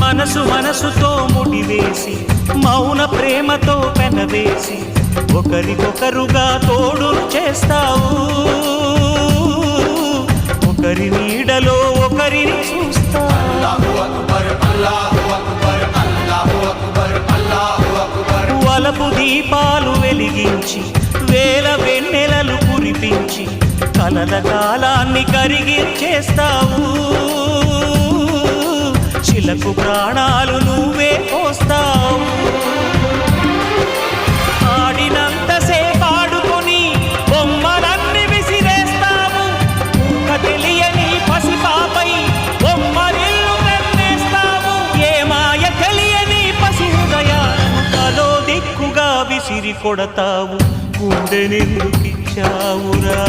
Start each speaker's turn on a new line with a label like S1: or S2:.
S1: మనసు మనసుతో ముడివేసి మౌన ప్రేమతో పెనవేసి ఒకరికొకరుగా తోడును చేస్తావు ఒకరి నీడలో ఒకరిని చూస్తావు వలపు దీపాలు వెలిగించి వేల వెన్నెలలు కురిపించి కలల కాలాన్ని కరిగించేస్తావు శిలకు ప్రాణాలు నువ్వే పోస్తావు ఆడినంతసేపు ఆడుకొని బొమ్మలన్నీ విసిరేస్తావు ఊహ తెలియని పసిపాపై బొమ్మరిల్లు వెన్నేస్తావు ఏ మాయ తెలియని పసి హృదయాలను తలో దిక్కుగా విసిరి కొడతావు గుండెనెందుకిచ్చావురా